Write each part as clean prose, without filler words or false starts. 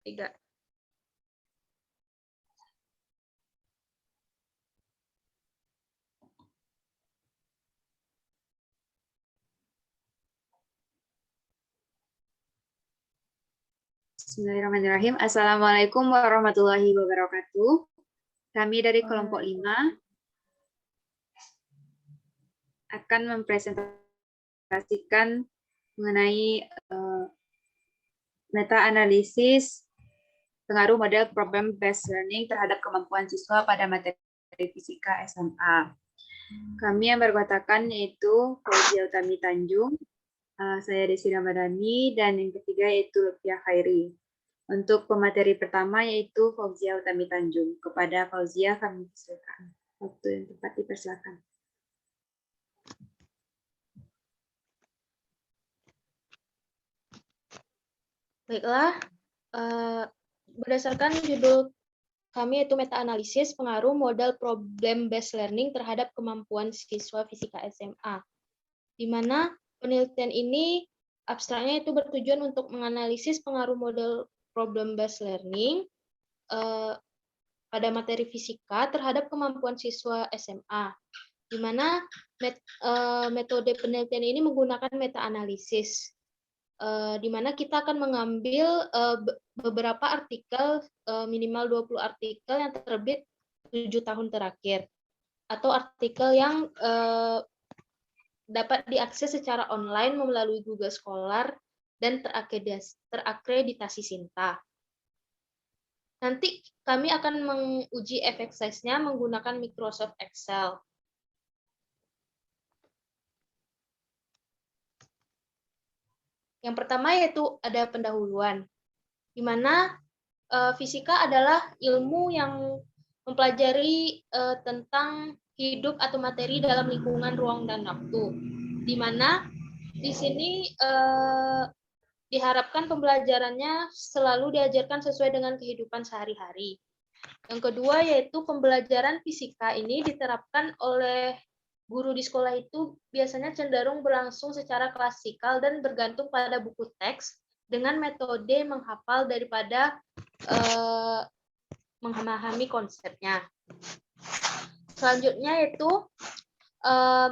3. Bismillahirrahmanirrahim. Assalamualaikum warahmatullahi wabarakatuh. Kami dari kelompok 5 akan mempresentasikan mengenai meta-analisis pengaruh model problem-based learning terhadap kemampuan siswa pada materi fisika SMA. Kami yang berkotakan yaitu Fauzia Utami Tanjung, saya Desi Ramadhani, dan yang ketiga yaitu Lutfia Khairi. Untuk pemateri pertama yaitu Fauzia Utami Tanjung. Kepada Fauzia kami persilakan. Waktu yang tepat dipersilakan. Baiklah, berdasarkan judul kami yaitu meta-analisis pengaruh model problem-based learning terhadap kemampuan siswa fisika SMA. Di mana penelitian ini abstraknya itu bertujuan untuk menganalisis pengaruh model problem-based learning pada materi fisika terhadap kemampuan siswa SMA. Di mana metode penelitian ini menggunakan meta-analisis. Di mana kita akan mengambil beberapa artikel, minimal 20 artikel yang terbit 7 tahun terakhir, atau artikel yang dapat diakses secara online melalui Google Scholar dan terakreditasi Sinta. Nanti kami akan menguji efek size-nya menggunakan Microsoft Excel. Yang pertama yaitu ada pendahuluan, di mana fisika adalah ilmu yang mempelajari tentang hidup atau materi dalam lingkungan ruang dan waktu, di mana di sini diharapkan pembelajarannya selalu diajarkan sesuai dengan kehidupan sehari-hari. Yang kedua yaitu pembelajaran fisika ini diterapkan oleh guru di sekolah itu biasanya cenderung berlangsung secara klasikal dan bergantung pada buku teks dengan metode menghafal daripada memahami konsepnya. Selanjutnya yaitu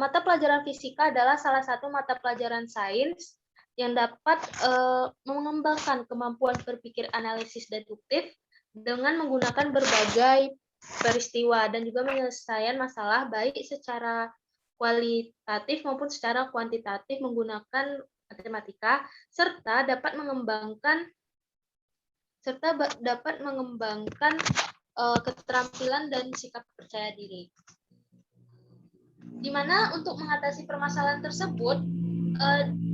mata pelajaran fisika adalah salah satu mata pelajaran sains yang dapat mengembangkan kemampuan berpikir analisis deduktif dengan menggunakan berbagai peristiwa dan juga penyelesaian masalah baik secara kualitatif maupun secara kuantitatif menggunakan matematika, serta dapat mengembangkan keterampilan dan sikap percaya diri. Di mana untuk mengatasi permasalahan tersebut,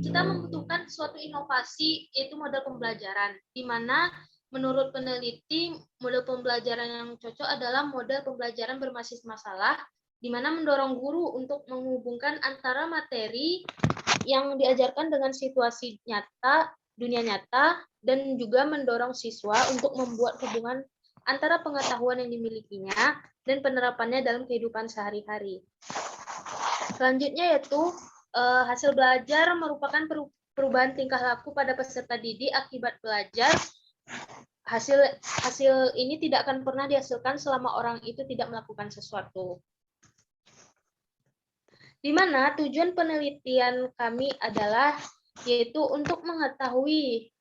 kita membutuhkan suatu inovasi, yaitu model pembelajaran, di mana menurut peneliti, model pembelajaran yang cocok adalah model pembelajaran berbasis masalah, di mana mendorong guru untuk menghubungkan antara materi yang diajarkan dengan situasi nyata, dunia nyata, dan juga mendorong siswa untuk membuat hubungan antara pengetahuan yang dimilikinya dan penerapannya dalam kehidupan sehari-hari. Selanjutnya yaitu hasil belajar merupakan perubahan tingkah laku pada peserta didik akibat belajar. Hasil ini tidak akan pernah dihasilkan selama orang itu tidak melakukan sesuatu. Di mana tujuan penelitian kami adalah yaitu untuk mengetahui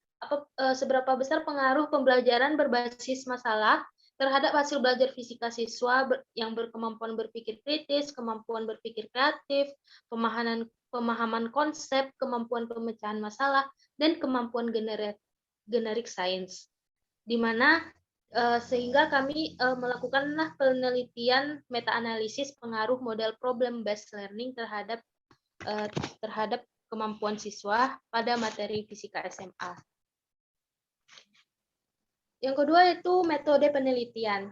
seberapa besar pengaruh pembelajaran berbasis masalah terhadap hasil belajar fisika siswa yang berkemampuan berpikir kritis, kemampuan berpikir kreatif, pemahaman konsep, kemampuan pemecahan masalah, dan kemampuan generik sains. Di mana sehingga kami melakukanlah penelitian meta-analisis pengaruh model problem-based learning terhadap kemampuan siswa pada materi fisika SMA. Yang kedua yaitu metode penelitian.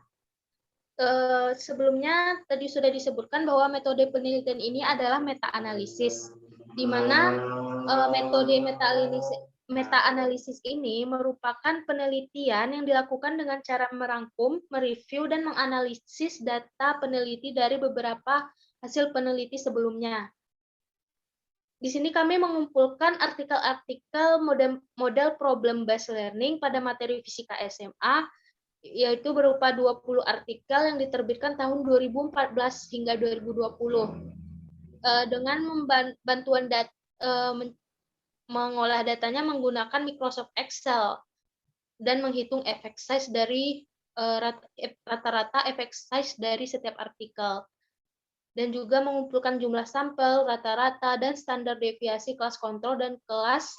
Sebelumnya tadi sudah disebutkan bahwa metode penelitian ini adalah meta-analisis, di mana metode meta-analisis ini merupakan penelitian yang dilakukan dengan cara merangkum, mereview, dan menganalisis data peneliti dari beberapa hasil peneliti sebelumnya. di sini kami mengumpulkan artikel-artikel model problem based learning pada materi fisika SMA, yaitu berupa 20 artikel yang diterbitkan tahun 2014 hingga 2020. Dengan bantuan mengolah datanya menggunakan Microsoft Excel dan menghitung effect size dari rata-rata effect size dari setiap artikel. Dan juga mengumpulkan jumlah sampel, rata-rata, dan standar deviasi kelas kontrol dan kelas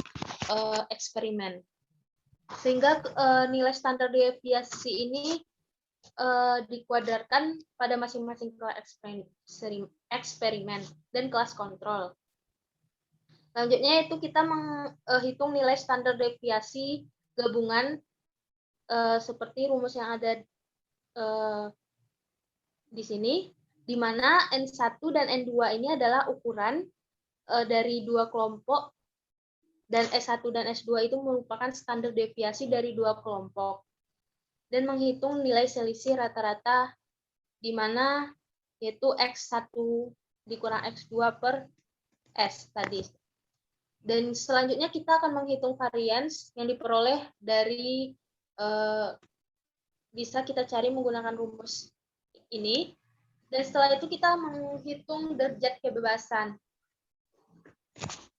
eksperimen. Sehingga nilai standar deviasi ini dikuadrarkan pada masing-masing kelas eksperimen dan kelas kontrol. Selanjutnya itu kita menghitung nilai standar deviasi gabungan seperti rumus yang ada di sini, di mana N1 dan N2 ini adalah ukuran dari dua kelompok, dan S1 dan S2 itu merupakan standar deviasi dari dua kelompok, dan menghitung nilai selisih rata-rata, di mana yaitu X1 dikurang X2 per S tadi. Dan selanjutnya kita akan menghitung varians yang diperoleh dari, bisa kita cari menggunakan rumus ini. Dan setelah itu kita menghitung derajat kebebasan,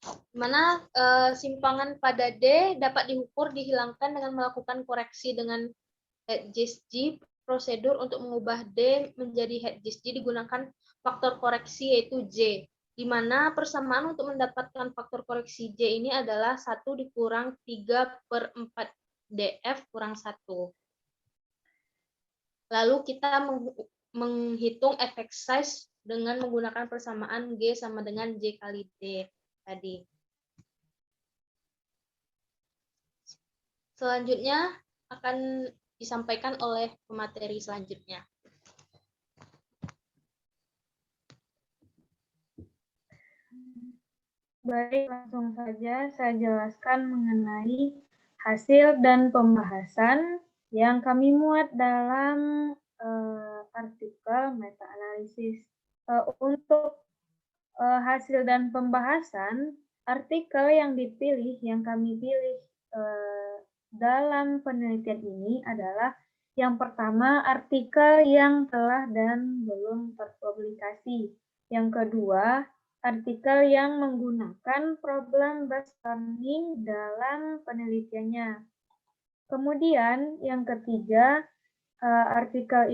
di mana simpangan pada D dapat diukur dihilangkan dengan melakukan koreksi dengan Hedges-G. Prosedur untuk mengubah D menjadi Hedges-G digunakan faktor koreksi yaitu J, di mana persamaan untuk mendapatkan faktor koreksi J ini adalah 1 dikurang 3/4 DF kurang 1. Lalu kita menghitung effect size dengan menggunakan persamaan G sama dengan J kali D tadi. Selanjutnya akan disampaikan oleh pemateri selanjutnya. Baik, langsung saja saya jelaskan mengenai hasil dan pembahasan yang kami muat dalam artikel meta-analisis. Untuk hasil dan pembahasan, artikel yang kami pilih dalam penelitian ini adalah yang pertama, artikel yang telah dan belum terpublikasi. Yang kedua, artikel yang menggunakan problem based learning dalam penelitiannya. Kemudian yang ketiga, artikel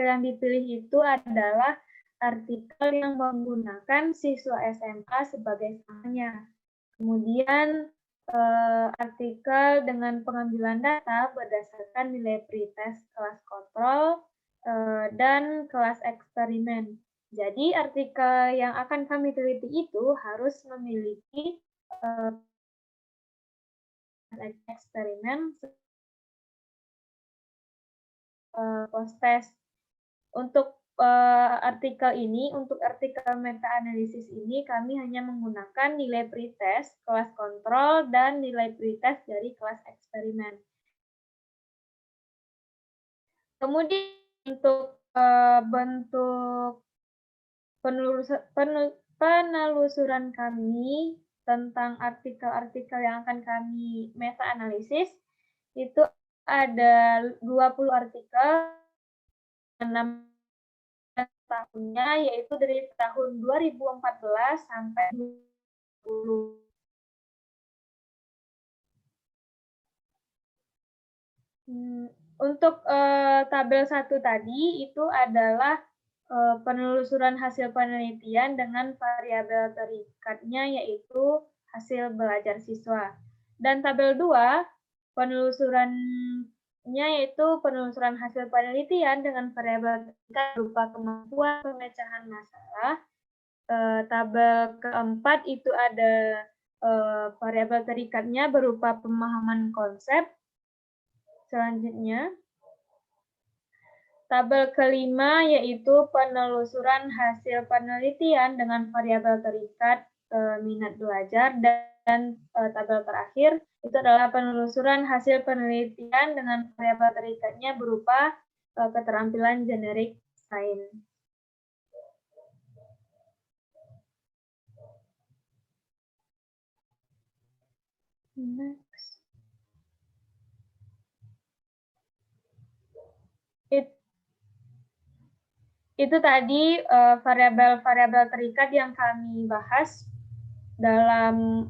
yang dipilih itu adalah artikel yang menggunakan siswa SMA sebagai sasarannya. Kemudian artikel dengan pengambilan data berdasarkan nilai pretest kelas kontrol dan kelas eksperimen. Jadi artikel yang akan kami teliti itu harus memiliki eksperimen post-test. Untuk artikel ini, untuk artikel meta-analisis ini, kami hanya menggunakan nilai pretest kelas kontrol dan nilai pretest dari kelas eksperimen. Kemudian untuk bentuk penelusuran kami tentang artikel-artikel yang akan kami meta-analisis, itu ada 20 artikel, 6 tahunnya, yaitu dari tahun 2014 sampai 2020. Untuk tabel 1 tadi itu adalah penelusuran hasil penelitian dengan variabel terikatnya, yaitu hasil belajar siswa. Dan tabel 2, penelusurannya yaitu penelusuran hasil penelitian dengan variabel terikat berupa kemampuan pemecahan masalah. Tabel keempat itu ada variabel terikatnya berupa pemahaman konsep. Selanjutnya, tabel kelima yaitu penelusuran hasil penelitian dengan variabel terikat minat belajar, dan tabel terakhir itu adalah penelusuran hasil penelitian dengan variabel terikatnya berupa keterampilan generik sains. Next. Itu tadi variabel-variabel terikat yang kami bahas dalam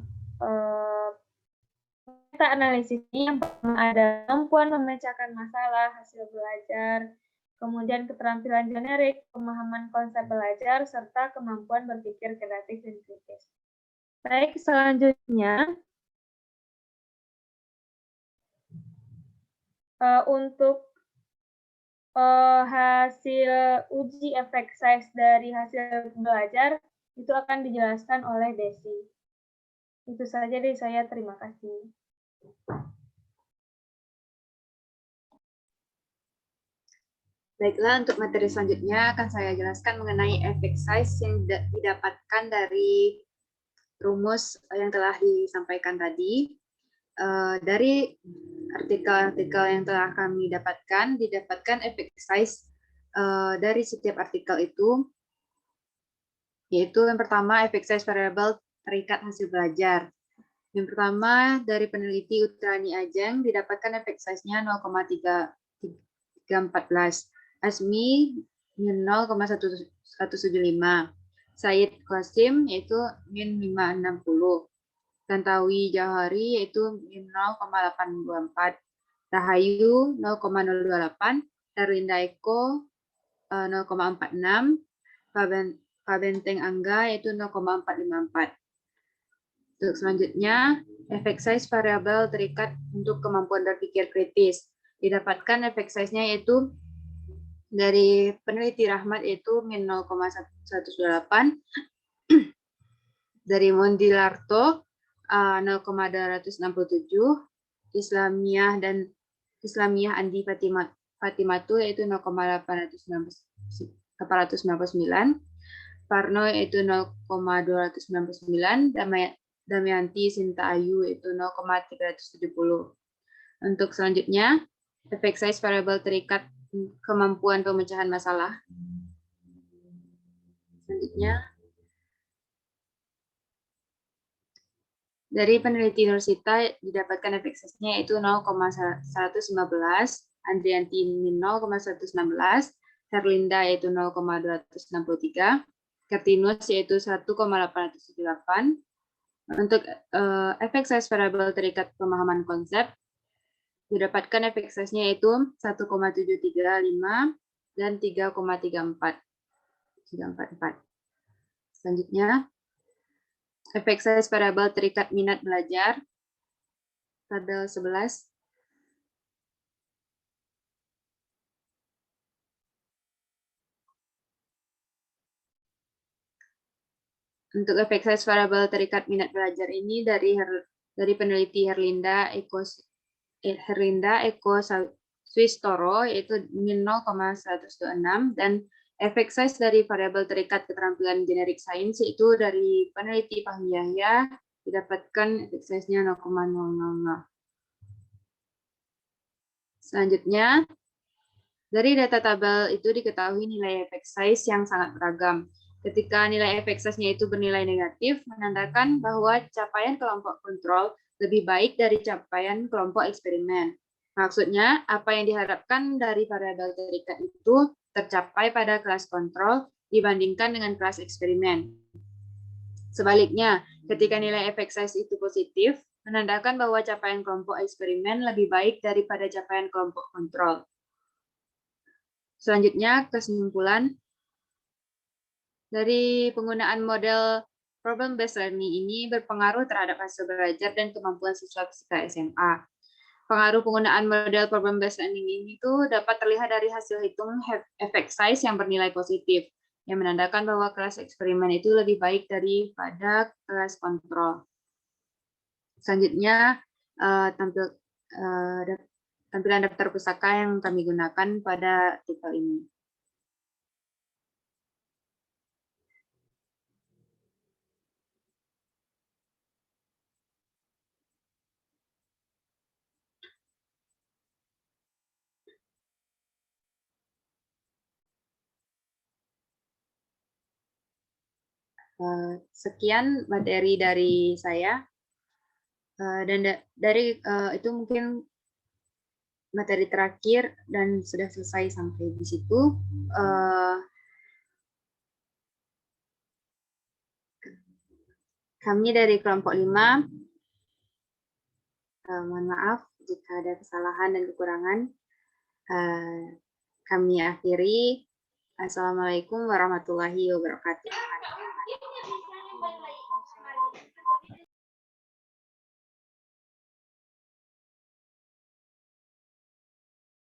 meta-analisis ini. Yang pertama ada kemampuan memecahkan masalah, hasil belajar, kemudian keterampilan generik, pemahaman konsep belajar, serta kemampuan berpikir kreatif dan kritis. Baik, selanjutnya untuk hasil uji efek size dari hasil belajar itu akan dijelaskan oleh Desi. Itu saja dari saya, terima kasih. Baiklah, untuk materi selanjutnya akan saya jelaskan mengenai efek size yang didapatkan dari rumus yang telah disampaikan tadi. Dari artikel-artikel yang telah kami didapatkan efek size dari setiap artikel itu, yaitu yang pertama efek size variabel terikat hasil belajar. Yang pertama dari peneliti Utrani Ajeng didapatkan efek size-nya 0,314, Asmi 0,175, Said Qasim yaitu min 560, Tantawi Jauhari yaitu 0,824, Rahayu 0,028, Erlinda Eko 0,46, Pabenteng Angga yaitu 0,454. Untuk selanjutnya, efek size variabel terikat untuk kemampuan berpikir kritis. Didapatkan efek size-nya yaitu dari peneliti Rahmat yaitu min 0,128, dari Mondilarto 0,267, Islamiyah Andi Fatimatu yaitu 0,899, Parno yaitu 0,299, Damayanti Sinta Ayu itu 0,370. Untuk selanjutnya, efek size variabel terikat kemampuan pemecahan masalah. Selanjutnya, dari peneliti Nursita didapatkan efek size-nya yaitu 0,115, Andrianti 0,116, Herlinda yaitu 0,263, Kertinus yaitu 1,878. Untuk efek size variabel terikat pemahaman konsep, didapatkan efek size-nya yaitu 1,735 dan 3,344. Selanjutnya, efek size variabel terikat minat belajar, tabel 11. Untuk efek size variabel terikat minat belajar ini dari peneliti Herlinda Eko Swistoro yaitu min 0,126, dan efek size dari variabel terikat keterampilan generik sains yaitu dari peneliti Fahmi Yahya didapatkan efek size-nya 0,000. Selanjutnya, dari data tabel itu diketahui nilai efek size yang sangat beragam. Ketika nilai efek size-nya itu bernilai negatif, menandakan bahwa capaian kelompok kontrol lebih baik dari capaian kelompok eksperimen. Maksudnya, apa yang diharapkan dari variabel terikat itu tercapai pada kelas kontrol dibandingkan dengan kelas eksperimen. Sebaliknya, ketika nilai efek size itu positif, menandakan bahwa capaian kelompok eksperimen lebih baik daripada capaian kelompok kontrol. Selanjutnya, kesimpulan. Dari penggunaan model problem-based learning ini berpengaruh terhadap hasil belajar dan kemampuan siswa fisika SMA. Pengaruh penggunaan model problem-based learning ini dapat terlihat dari hasil hitung efek size yang bernilai positif, yang menandakan bahwa kelas eksperimen itu lebih baik daripada kelas kontrol. Selanjutnya, tampilan daftar pusaka yang kami gunakan pada artikel ini. Sekian materi dari saya. Dan dari itu mungkin materi terakhir dan sudah selesai sampai di situ. Kami dari kelompok 5, mohon maaf jika ada kesalahan dan kekurangan. Kami akhiri. Assalamualaikum warahmatullahi wabarakatuh.